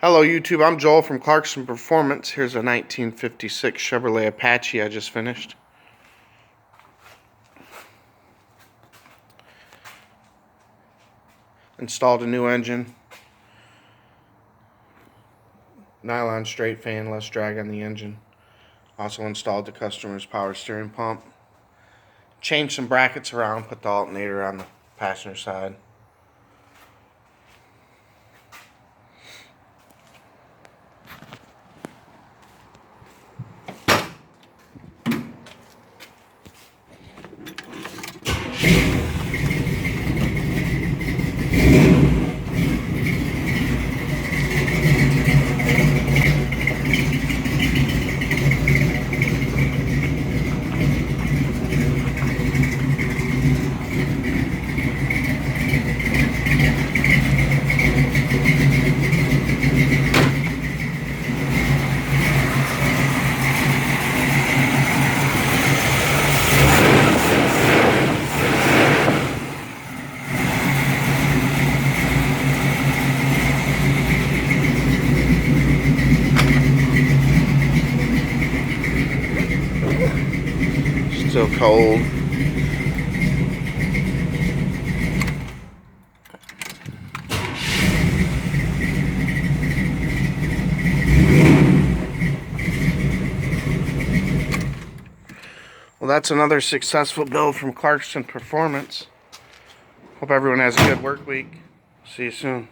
Hello YouTube, I'm Joel from Clarkson Performance. Here's a 1956 Chevrolet Apache I just finished. Installed a new engine. Nylon straight fan, less drag on the engine. Also installed the customer's power steering pump. Changed some brackets around, put the alternator on the passenger side. Still cold. Well, that's another successful build from Clarkson Performance. Hope everyone has a good work week. See you soon.